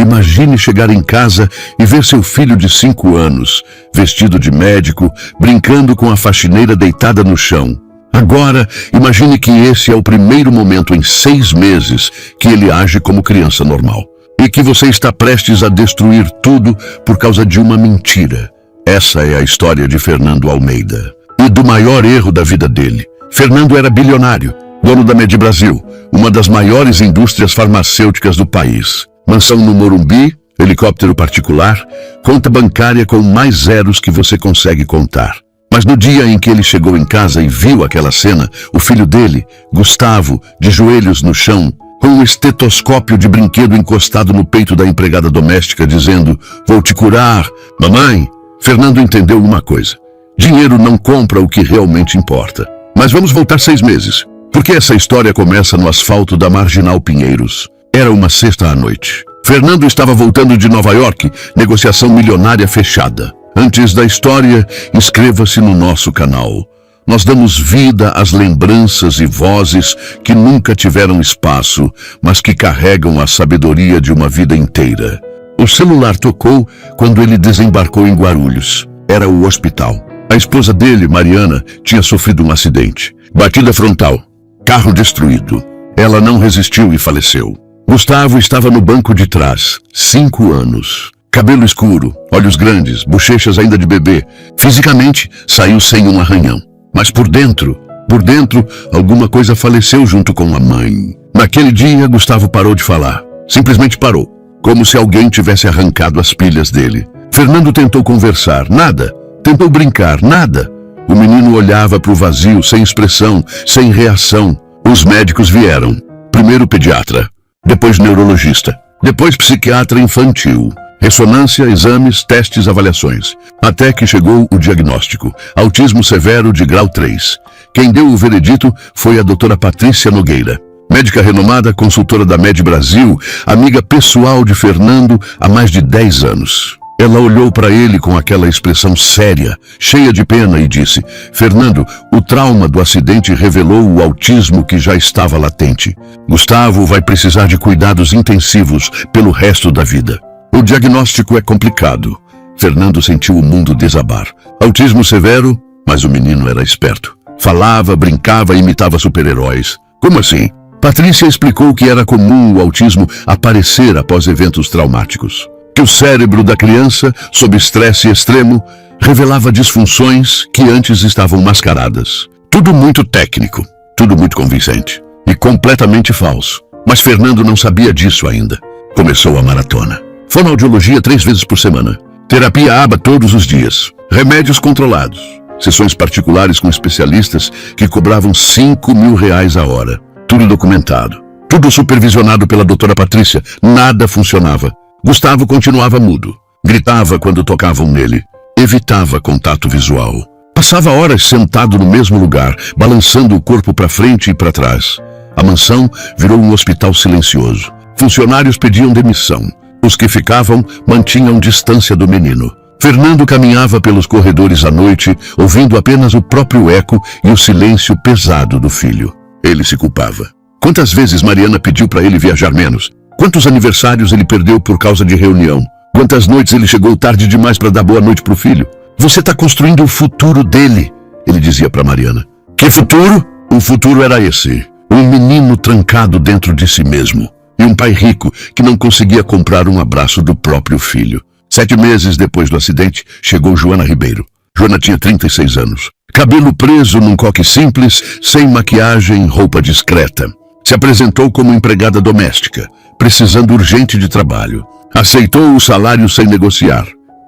Imagine chegar em casa e ver seu filho de 5 anos, vestido de médico, brincando com a faxineira deitada no chão. Agora, imagine que esse é o primeiro momento em 6 meses que ele age como criança normal. E que você está prestes a destruir tudo por causa de uma mentira. Essa é a história de Fernando Almeida. E do maior erro da vida dele. Fernando era bilionário, dono da Med Brasil, uma das maiores indústrias farmacêuticas do país. Mansão no Morumbi, helicóptero particular, conta bancária com mais zeros que você consegue contar. Mas no dia em que ele chegou em casa e viu aquela cena, o filho dele, Gustavo, de joelhos no chão, com um estetoscópio de brinquedo encostado no peito da empregada doméstica, dizendo: "Vou te curar, mamãe", Fernando entendeu uma coisa. Dinheiro não compra o que realmente importa. Mas vamos voltar 6 meses, porque essa história começa no asfalto da Marginal Pinheiros. Era uma sexta à noite. Fernando estava voltando de Nova York, negociação milionária fechada. Antes da história, inscreva-se no nosso canal. Nós damos vida às lembranças e vozes que nunca tiveram espaço, mas que carregam a sabedoria de uma vida inteira. O celular tocou quando ele desembarcou em Guarulhos. Era o hospital. A esposa dele, Mariana, tinha sofrido um acidente. Batida frontal. Carro destruído. Ela não resistiu e faleceu. Gustavo estava no banco de trás. 5 anos. Cabelo escuro, olhos grandes, bochechas ainda de bebê. Fisicamente, saiu sem um arranhão. Mas por dentro, alguma coisa faleceu junto com a mãe. Naquele dia, Gustavo parou de falar. Simplesmente parou. Como se alguém tivesse arrancado as pilhas dele. Fernando tentou conversar, nada. Tentou brincar, nada. O menino olhava para o vazio, sem expressão, sem reação. Os médicos vieram. Primeiro pediatra, depois neurologista, depois psiquiatra infantil. Ressonância, exames, testes, avaliações. Até que chegou o diagnóstico. Autismo severo de grau 3. Quem deu o veredito foi a doutora Patrícia Nogueira. Médica renomada, consultora da Med Brasil, amiga pessoal de Fernando há mais de 10 anos. Ela olhou para ele com aquela expressão séria, cheia de pena e disse: "Fernando, o trauma do acidente revelou o autismo que já estava latente. Gustavo vai precisar de cuidados intensivos pelo resto da vida." O diagnóstico é complicado. Fernando sentiu o mundo desabar. Autismo severo, mas o menino era esperto. Falava, brincava e imitava super-heróis. Como assim? Patrícia explicou que era comum o autismo aparecer após eventos traumáticos. Que o cérebro da criança, sob estresse extremo, revelava disfunções que antes estavam mascaradas. Tudo muito técnico, tudo muito convincente e completamente falso. Mas Fernando não sabia disso ainda. Começou a maratona. Fonoaudiologia 3 vezes por semana. Terapia ABA todos os dias. Remédios controlados. Sessões particulares com especialistas que cobravam R$5.000 a hora. Tudo documentado. Tudo supervisionado pela doutora Patrícia. Nada funcionava. Gustavo continuava mudo. Gritava quando tocavam nele. Evitava contato visual. Passava horas sentado no mesmo lugar, balançando o corpo para frente e para trás. A mansão virou um hospital silencioso. Funcionários pediam demissão. Os que ficavam mantinham distância do menino. Fernando caminhava pelos corredores à noite, ouvindo apenas o próprio eco e o silêncio pesado do filho. Ele se culpava. Quantas vezes Mariana pediu para ele viajar menos? Quantos aniversários ele perdeu por causa de reunião? Quantas noites ele chegou tarde demais para dar boa noite pro filho? "Você está construindo o futuro dele", ele dizia para Mariana. Que futuro? O futuro era esse. Um menino trancado dentro de si mesmo. E um pai rico que não conseguia comprar um abraço do próprio filho. 7 meses depois do acidente, chegou Joana Ribeiro. Joana tinha 36 anos. Cabelo preso num coque simples, sem maquiagem, roupa discreta. Se apresentou como empregada doméstica, precisando urgente de trabalho. Aceitou o salário sem negociar.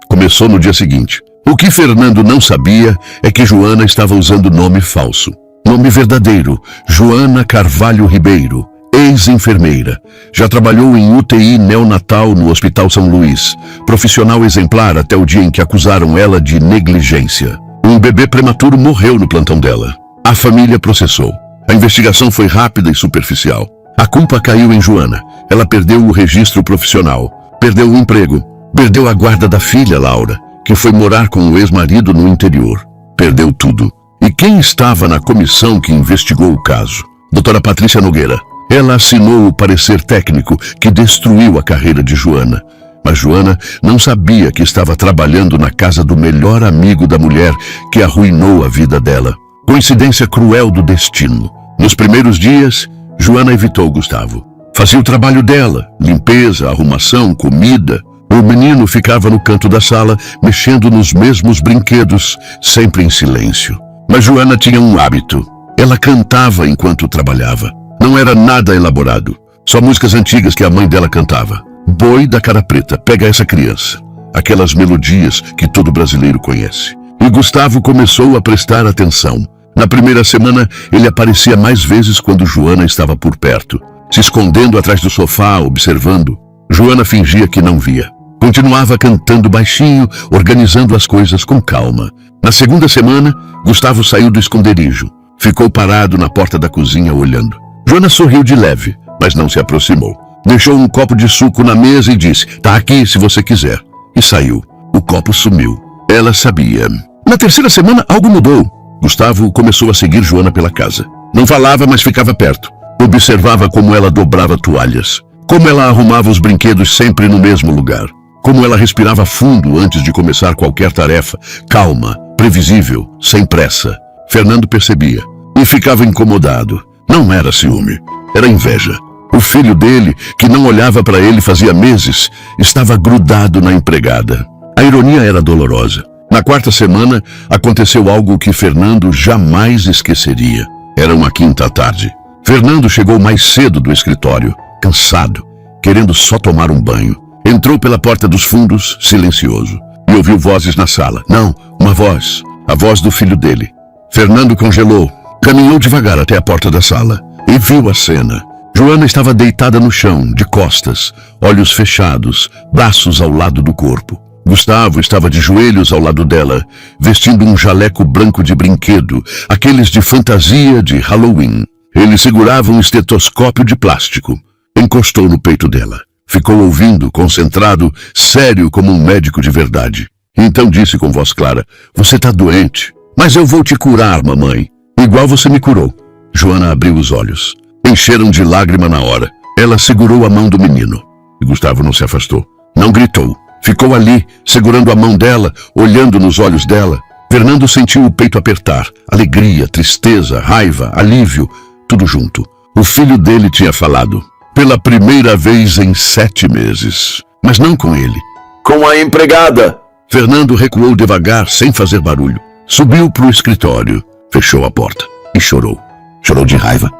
Começou no dia seguinte. O que Fernando não sabia é que Joana estava usando nome falso. Nome verdadeiro, Joana Carvalho Ribeiro. Ex-enfermeira. Já trabalhou em UTI neonatal no Hospital São Luís. Profissional exemplar até o dia em que acusaram ela de negligência. Um bebê prematuro morreu no plantão dela. A família processou. A investigação foi rápida e superficial. A culpa caiu em Joana. Ela perdeu o registro profissional. Perdeu o emprego. Perdeu a guarda da filha, Laura, que foi morar com o ex-marido no interior. Perdeu tudo. E quem estava na comissão que investigou o caso? Doutora Patrícia Nogueira. Ela assinou o parecer técnico que destruiu a carreira de Joana. Mas Joana não sabia que estava trabalhando na casa do melhor amigo da mulher que arruinou a vida dela. Coincidência cruel do destino. Nos primeiros dias, Joana evitou Gustavo. Fazia o trabalho dela, limpeza, arrumação, comida. O menino ficava no canto da sala, mexendo nos mesmos brinquedos, sempre em silêncio. Mas Joana tinha um hábito. Ela cantava enquanto trabalhava. Não era nada elaborado, só músicas antigas que a mãe dela cantava. Boi da Cara Preta, pega essa criança. Aquelas melodias que todo brasileiro conhece. E Gustavo começou a prestar atenção. Na primeira semana, ele aparecia mais vezes quando Joana estava por perto, se escondendo atrás do sofá, observando. Joana fingia que não via. Continuava cantando baixinho, organizando as coisas com calma. Na segunda semana, Gustavo saiu do esconderijo. Ficou parado na porta da cozinha olhando. Joana sorriu de leve, mas não se aproximou. Deixou um copo de suco na mesa e disse, tá aqui se você quiser. E saiu. O copo sumiu. Ela sabia. Na terceira semana, algo mudou. Gustavo começou a seguir Joana pela casa. Não falava, mas ficava perto. Observava como ela dobrava toalhas. Como ela arrumava os brinquedos sempre no mesmo lugar. Como ela respirava fundo antes de começar qualquer tarefa. Calma, previsível, sem pressa. Fernando percebia. E ficava incomodado. Não era ciúme. Era inveja. O filho dele, que não olhava para ele fazia meses, estava grudado na empregada. A ironia era dolorosa. Na quarta semana, aconteceu algo que Fernando jamais esqueceria. Era uma quinta tarde. Fernando chegou mais cedo do escritório, cansado, querendo só tomar um banho. Entrou pela porta dos fundos, silencioso, e ouviu vozes na sala. Não, uma voz. A voz do filho dele. Fernando congelou, caminhou devagar até a porta da sala e viu a cena. Joana estava deitada no chão, de costas, olhos fechados, braços ao lado do corpo. Gustavo estava de joelhos ao lado dela, vestindo um jaleco branco de brinquedo, aqueles de fantasia de Halloween. Ele segurava um estetoscópio de plástico. Encostou no peito dela. Ficou ouvindo, concentrado, sério como um médico de verdade. Então disse com voz clara, você está doente. Mas eu vou te curar, mamãe. Igual você me curou. Joana abriu os olhos. Encheram de lágrima na hora. Ela segurou a mão do menino. E Gustavo não se afastou. Não gritou. Ficou ali, segurando a mão dela, olhando nos olhos dela. Fernando sentiu o peito apertar. Alegria, tristeza, raiva, alívio, tudo junto. O filho dele tinha falado. Pela primeira vez em 7 meses. Mas não com ele. Com a empregada. Fernando recuou devagar, sem fazer barulho. Subiu para o escritório. Fechou a porta. E chorou. Chorou de raiva.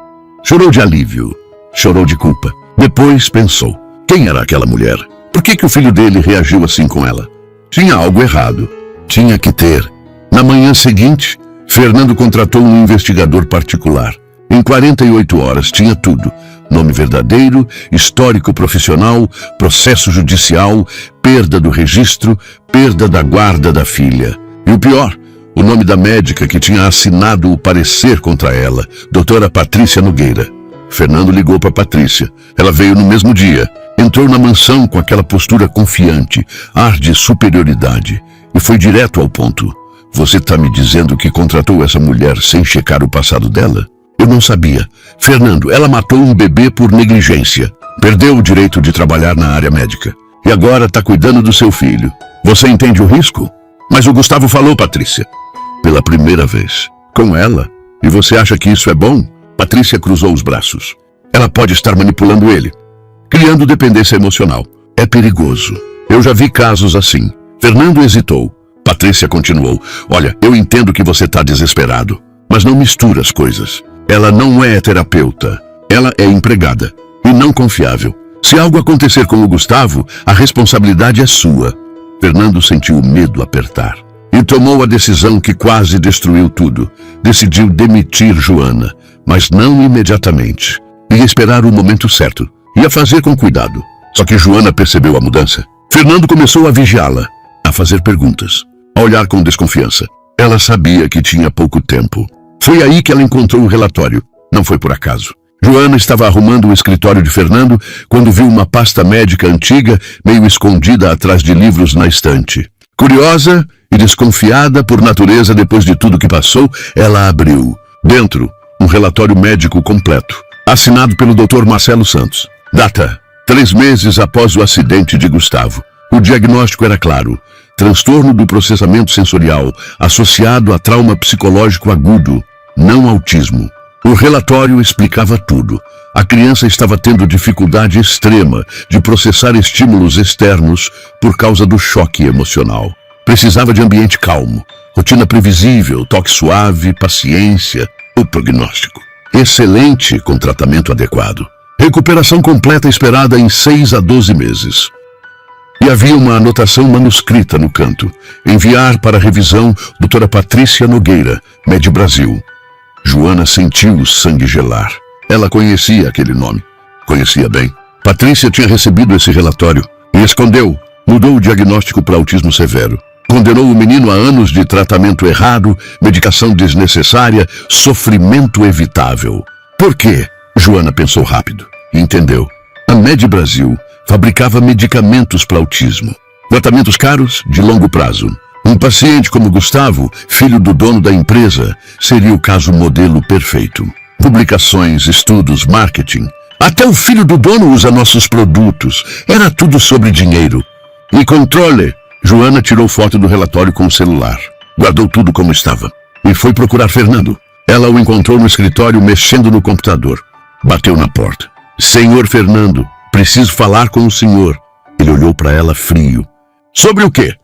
Chorou de alívio. Chorou de culpa. Depois pensou. Quem era aquela mulher? Por que o filho dele reagiu assim com ela? Tinha algo errado. Tinha que ter. Na manhã seguinte, Fernando contratou um investigador particular. Em 48 horas tinha tudo. Nome verdadeiro, histórico profissional, processo judicial, perda do registro, perda da guarda da filha. E o pior, o nome da médica que tinha assinado o parecer contra ela, doutora Patrícia Nogueira. Fernando ligou para Patrícia. Ela veio no mesmo dia. Entrou na mansão com aquela postura confiante, ar de superioridade, e foi direto ao ponto. Você está me dizendo que contratou essa mulher sem checar o passado dela? Eu não sabia. Fernando, ela matou um bebê por negligência. Perdeu o direito de trabalhar na área médica. E agora está cuidando do seu filho. Você entende o risco? Mas o Gustavo falou, Patrícia. Pela primeira vez. Com ela? E você acha que isso é bom? Patrícia cruzou os braços. Ela pode estar manipulando ele. Criando dependência emocional. É perigoso. Eu já vi casos assim. Fernando hesitou. Patrícia continuou. Olha, eu entendo que você está desesperado. Mas não mistura as coisas. Ela não é terapeuta. Ela é empregada. E não confiável. Se algo acontecer com o Gustavo, a responsabilidade é sua. Fernando sentiu o medo apertar. E tomou a decisão que quase destruiu tudo. Decidiu demitir Joana. Mas não imediatamente. Ia esperar o momento certo. Ia fazer com cuidado. Só que Joana percebeu a mudança. Fernando começou a vigiá-la. A fazer perguntas. A olhar com desconfiança. Ela sabia que tinha pouco tempo. Foi aí que ela encontrou o relatório. Não foi por acaso. Joana estava arrumando o escritório de Fernando quando viu uma pasta médica antiga meio escondida atrás de livros na estante. Curiosa e desconfiada por natureza depois de tudo que passou, ela abriu. Dentro, um relatório médico completo. Assinado pelo Dr. Marcelo Santos. Data: 3 meses após o acidente de Gustavo. O diagnóstico era claro: transtorno do processamento sensorial associado a trauma psicológico agudo, não autismo. O relatório explicava tudo. A criança estava tendo dificuldade extrema de processar estímulos externos por causa do choque emocional. Precisava de ambiente calmo, rotina previsível, toque suave, paciência. O prognóstico: excelente, com tratamento adequado. Recuperação completa esperada em 6 a 12 meses. E havia uma anotação manuscrita no canto: enviar para revisão doutora Patrícia Nogueira, Med Brasil. Joana sentiu o sangue gelar. Ela conhecia aquele nome. Conhecia bem. Patrícia tinha recebido esse relatório e escondeu. Mudou o diagnóstico para autismo severo. Condenou o menino a anos de tratamento errado, medicação desnecessária, sofrimento evitável. Por quê? Joana pensou rápido e entendeu. A Med Brasil fabricava medicamentos para autismo. Tratamentos caros, de longo prazo. Um paciente como Gustavo, filho do dono da empresa, seria o caso modelo perfeito. Publicações, estudos, marketing. Até o filho do dono usa nossos produtos. Era tudo sobre dinheiro. E controle. Joana tirou foto do relatório com o celular. Guardou tudo como estava. E foi procurar Fernando. Ela o encontrou no escritório mexendo no computador. Bateu na porta. Senhor Fernando, preciso falar com o senhor. Ele olhou para ela frio. Sobre o quê?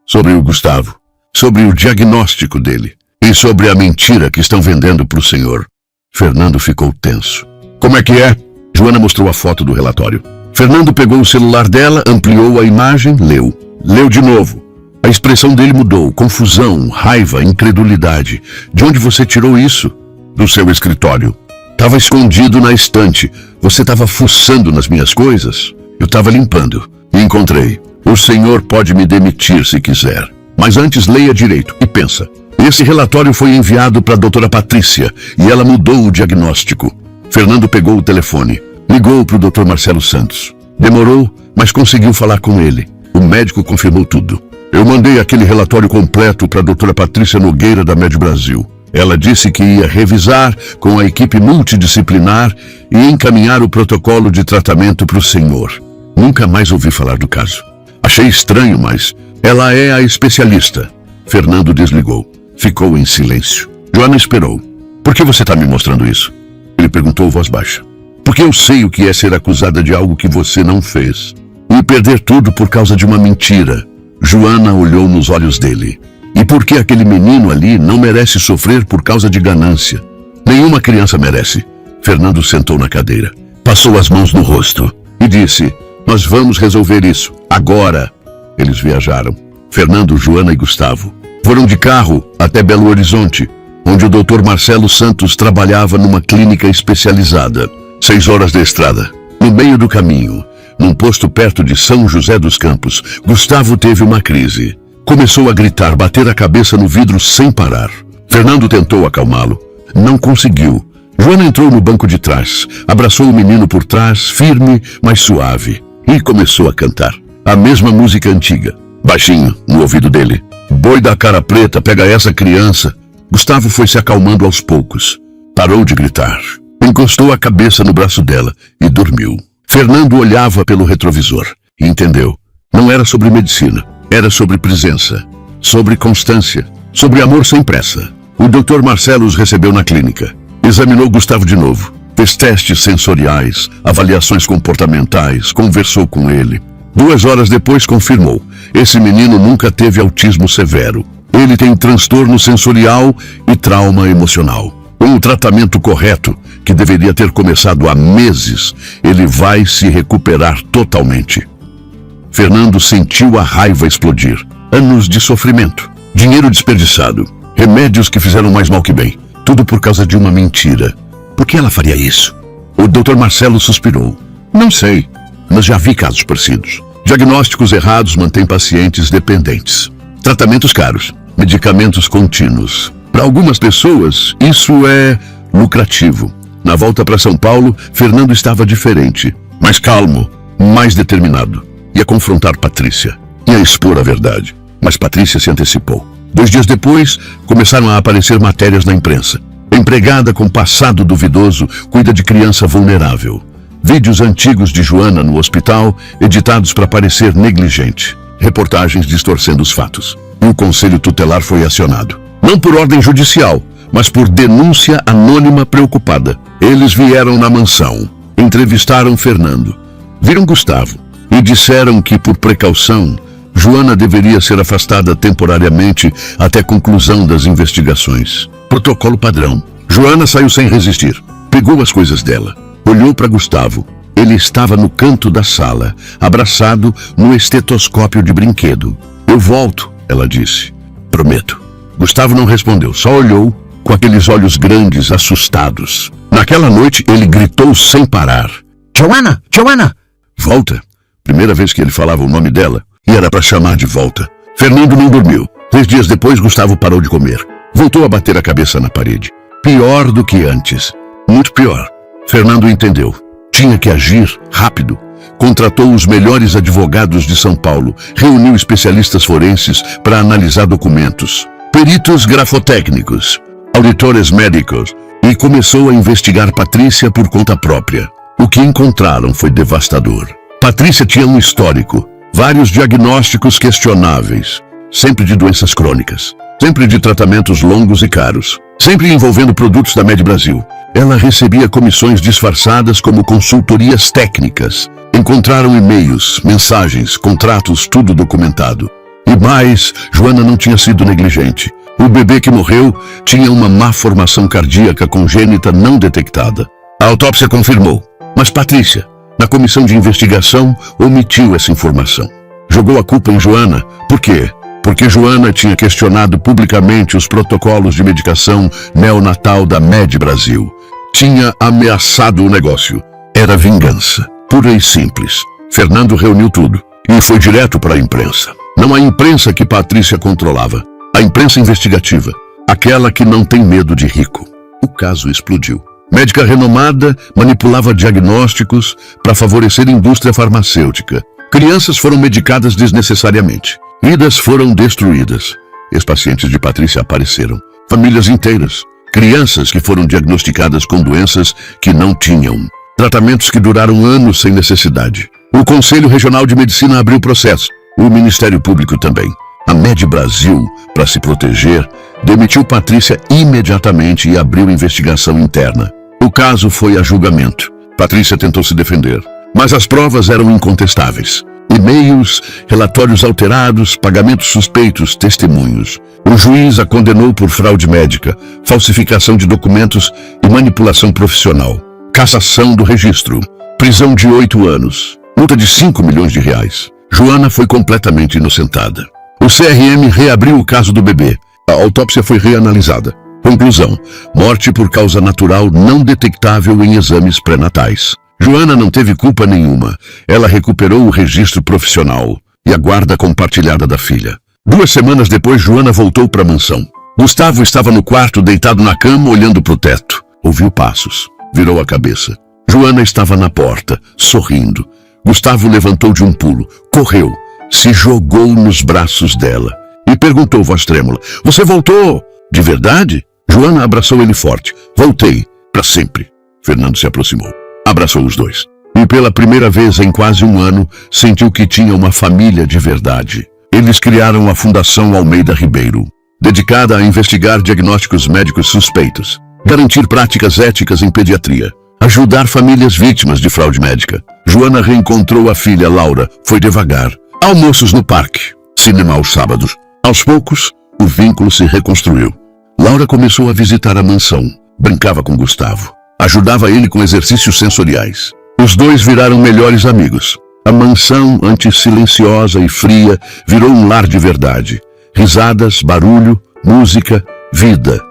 Sobre o Gustavo. Sobre o diagnóstico dele. E sobre a mentira que estão vendendo para o senhor. Fernando ficou tenso. Como é que é? Joana mostrou a foto do relatório. Fernando pegou o celular dela, ampliou a imagem, leu. Leu de novo. A expressão dele mudou. Confusão, raiva, incredulidade. De onde você tirou isso? Do seu escritório. Estava escondido na estante. Você estava fuçando nas minhas coisas? Eu estava limpando. E encontrei. O senhor pode me demitir se quiser. Mas antes leia direito e pensa. Esse relatório foi enviado para a doutora Patrícia e ela mudou o diagnóstico. Fernando pegou o telefone. Ligou para o Dr. Marcelo Santos. Demorou, mas conseguiu falar com ele. O médico confirmou tudo. Eu mandei aquele relatório completo para a doutora Patrícia Nogueira da Med Brasil. Ela disse que ia revisar com a equipe multidisciplinar e encaminhar o protocolo de tratamento para o senhor. Nunca mais ouvi falar do caso. Achei estranho, mas ela é a especialista. Fernando desligou. Ficou em silêncio. Joana esperou. Por que você está me mostrando isso? Ele perguntou voz baixa. Porque eu sei o que é ser acusada de algo que você não fez. E perder tudo por causa de uma mentira. Joana olhou nos olhos dele. E porque aquele menino ali não merece sofrer por causa de ganância. Nenhuma criança merece. Fernando sentou na cadeira. Passou as mãos no rosto. E disse, nós vamos resolver isso. Agora. Eles viajaram. Fernando, Joana e Gustavo. Foram de carro até Belo Horizonte, onde o Dr. Marcelo Santos trabalhava numa clínica especializada. 6 horas de estrada. No meio do caminho, num posto perto de São José dos Campos, Gustavo teve uma crise. Começou a gritar, bater a cabeça no vidro sem parar. Fernando tentou acalmá-lo. Não conseguiu. Joana entrou no banco de trás, abraçou o menino por trás, firme, mas suave, e começou a cantar. A mesma música antiga, baixinho, no ouvido dele. Boi da cara preta, pega essa criança. Gustavo foi se acalmando aos poucos. Parou de gritar. Encostou a cabeça no braço dela e dormiu. Fernando olhava pelo retrovisor e entendeu. Não era sobre medicina, era sobre presença, sobre constância, sobre amor sem pressa. O Dr. Marcelo os recebeu na clínica. Examinou Gustavo de novo. Fez testes sensoriais, avaliações comportamentais, conversou com ele. 2 horas depois confirmou. Esse menino nunca teve autismo severo. Ele tem transtorno sensorial e trauma emocional. Com o tratamento correto, que deveria ter começado há meses, ele vai se recuperar totalmente. Fernando sentiu a raiva explodir. Anos de sofrimento, dinheiro desperdiçado, remédios que fizeram mais mal que bem. Tudo por causa de uma mentira. Por que ela faria isso? O Dr. Marcelo suspirou. Não sei, mas já vi casos parecidos. Diagnósticos errados mantêm pacientes dependentes. Tratamentos caros, medicamentos contínuos. Para algumas pessoas, isso é lucrativo. Na volta para São Paulo, Fernando estava diferente, mais calmo, mais determinado. Ia confrontar Patrícia, ia expor a verdade. Mas Patrícia se antecipou. 2 dias depois, começaram a aparecer matérias na imprensa. Em Empregada com passado duvidoso, cuida de criança vulnerável. Vídeos antigos de Joana no hospital, editados para parecer negligente. Reportagens distorcendo os fatos. E o conselho tutelar foi acionado. Não por ordem judicial, mas por denúncia anônima preocupada. Eles vieram na mansão, entrevistaram Fernando, viram Gustavo e disseram que, por precaução, Joana deveria ser afastada temporariamente até conclusão das investigações. Protocolo padrão. Joana saiu sem resistir. Pegou as coisas dela. Olhou para Gustavo. Ele estava no canto da sala, abraçado no estetoscópio de brinquedo. Eu volto, ela disse. Prometo. Gustavo não respondeu, só olhou com aqueles olhos grandes, assustados. Naquela noite, ele gritou sem parar. Joana! Joana! Volta. Primeira vez que ele falava o nome dela, e era para chamar de volta. Fernando não dormiu. 3 dias depois, Gustavo parou de comer. Voltou a bater a cabeça na parede. Pior do que antes. Muito pior. Fernando entendeu. Tinha que agir rápido. Contratou os melhores advogados de São Paulo. Reuniu especialistas forenses para analisar documentos. Peritos grafotécnicos. Auditores médicos. E começou a investigar Patrícia por conta própria. O que encontraram foi devastador. Patrícia tinha um histórico. Vários diagnósticos questionáveis. Sempre de doenças crônicas. Sempre de tratamentos longos e caros. Sempre envolvendo produtos da Med Brasil. Ela recebia comissões disfarçadas como consultorias técnicas. Encontraram e-mails, mensagens, contratos, tudo documentado. E mais, Joana não tinha sido negligente. O bebê que morreu tinha uma má formação cardíaca congênita não detectada. A autópsia confirmou. Mas Patrícia, na comissão de investigação, omitiu essa informação. Jogou a culpa em Joana. Por quê? Porque Joana tinha questionado publicamente os protocolos de medicação neonatal da Med Brasil. Tinha ameaçado o negócio. Era vingança, pura e simples. Fernando reuniu tudo e foi direto para a imprensa. Não a imprensa que Patrícia controlava, a imprensa investigativa, aquela que não tem medo de rico. O caso explodiu. Médica renomada manipulava diagnósticos para favorecer a indústria farmacêutica. Crianças foram medicadas desnecessariamente. Vidas foram destruídas. Ex-pacientes de Patrícia apareceram. Famílias inteiras. Crianças que foram diagnosticadas com doenças que não tinham. Tratamentos que duraram anos sem necessidade. O Conselho Regional de Medicina abriu processo. O Ministério Público também. A Med Brasil, para se proteger, demitiu Patrícia imediatamente e abriu investigação interna. O caso foi a julgamento. Patrícia tentou se defender, mas as provas eram incontestáveis. E-mails, relatórios alterados, pagamentos suspeitos, testemunhos. O juiz a condenou por fraude médica, falsificação de documentos e manipulação profissional. Cassação do registro. Prisão de 8 anos. Multa de 5 milhões de reais. Joana foi completamente inocentada. O CRM reabriu o caso do bebê. A autópsia foi reanalisada. Conclusão: morte por causa natural não detectável em exames pré-natais. Joana não teve culpa nenhuma. Ela recuperou o registro profissional e a guarda compartilhada da filha. 2 semanas depois, Joana voltou para a mansão. Gustavo estava no quarto, deitado na cama, olhando para o teto. Ouviu passos. Virou a cabeça. Joana estava na porta, sorrindo. Gustavo levantou de um pulo, correu, se jogou nos braços dela e perguntou, voz trêmula: "Você voltou? De verdade?" Joana abraçou ele forte. "Voltei, para sempre." Fernando se aproximou. Abraçou os dois. E pela primeira vez em quase 1 ano, sentiu que tinha uma família de verdade. Eles criaram a Fundação Almeida Ribeiro, dedicada a investigar diagnósticos médicos suspeitos, garantir práticas éticas em pediatria, ajudar famílias vítimas de fraude médica. Joana reencontrou a filha, Laura. Foi devagar. Almoços no parque, cinema aos sábados. Aos poucos, o vínculo se reconstruiu. Laura começou a visitar a mansão, brincava com Gustavo, ajudava ele com exercícios sensoriais. Os dois viraram melhores amigos. A mansão, antes silenciosa e fria, virou um lar de verdade. Risadas, barulho, música, vida.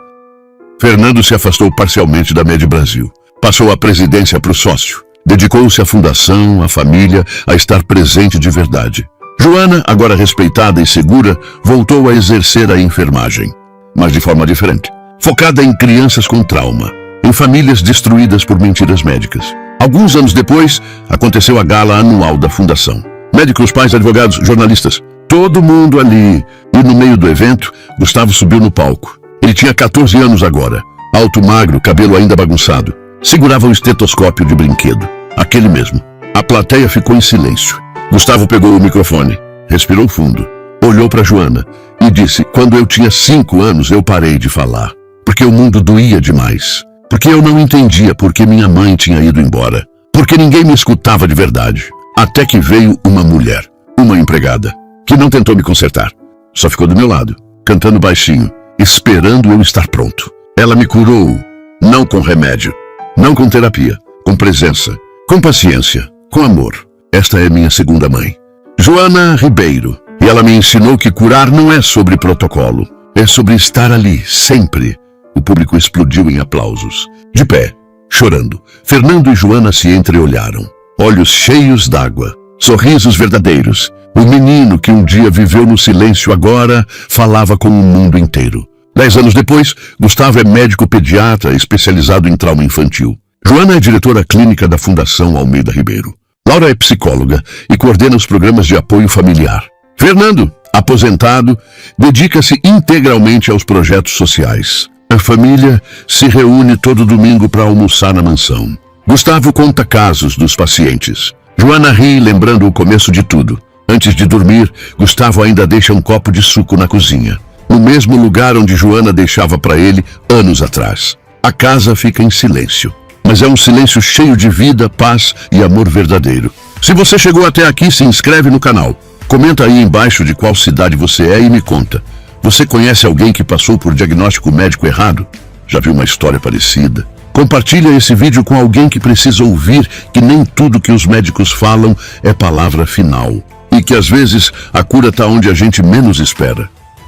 Fernando se afastou parcialmente da Med Brasil. Passou a presidência para o sócio. Dedicou-se à fundação, à família, a estar presente de verdade. Joana, agora respeitada e segura, voltou a exercer a enfermagem, mas de forma diferente. Focada em crianças com trauma, em famílias destruídas por mentiras médicas. Alguns anos depois, aconteceu a gala anual da fundação. Médicos, pais, advogados, jornalistas, todo mundo ali. E no meio do evento, Gustavo subiu no palco. Ele tinha 14 anos agora. Alto, magro, cabelo ainda bagunçado. Segurava o estetoscópio de brinquedo. Aquele mesmo. A plateia ficou em silêncio. Gustavo pegou o microfone, respirou fundo, olhou para Joana e disse: quando eu tinha 5 anos eu parei de falar. Porque o mundo doía demais. Porque eu não entendia por que minha mãe tinha ido embora. Porque ninguém me escutava de verdade. Até que veio uma mulher, uma empregada, que não tentou me consertar. Só ficou do meu lado, cantando baixinho, esperando eu estar pronto. Ela me curou, não com remédio, não com terapia, com presença, com paciência, com amor. Esta é minha segunda mãe, Joana Ribeiro. E ela me ensinou que curar não é sobre protocolo, é sobre estar ali, sempre. O público explodiu em aplausos. De pé, chorando, Fernando e Joana se entreolharam. Olhos cheios d'água, sorrisos verdadeiros. O menino que um dia viveu no silêncio agora falava com o mundo inteiro. 10 anos depois, Gustavo é médico pediatra especializado em trauma infantil. Joana é diretora clínica da Fundação Almeida Ribeiro. Laura é psicóloga e coordena os programas de apoio familiar. Fernando, aposentado, dedica-se integralmente aos projetos sociais. A família se reúne todo domingo para almoçar na mansão. Gustavo conta casos dos pacientes. Joana ri, lembrando o começo de tudo. Antes de dormir, Gustavo ainda deixa um copo de suco na cozinha, no mesmo lugar onde Joana deixava para ele anos atrás. A casa fica em silêncio, mas é um silêncio cheio de vida, paz e amor verdadeiro. Se você chegou até aqui, se inscreve no canal. Comenta aí embaixo de qual cidade você é e me conta. Você conhece alguém que passou por diagnóstico médico errado? Já viu uma história parecida? Compartilha esse vídeo com alguém que precisa ouvir que nem tudo que os médicos falam é palavra final. E que às vezes a cura está onde a gente menos espera.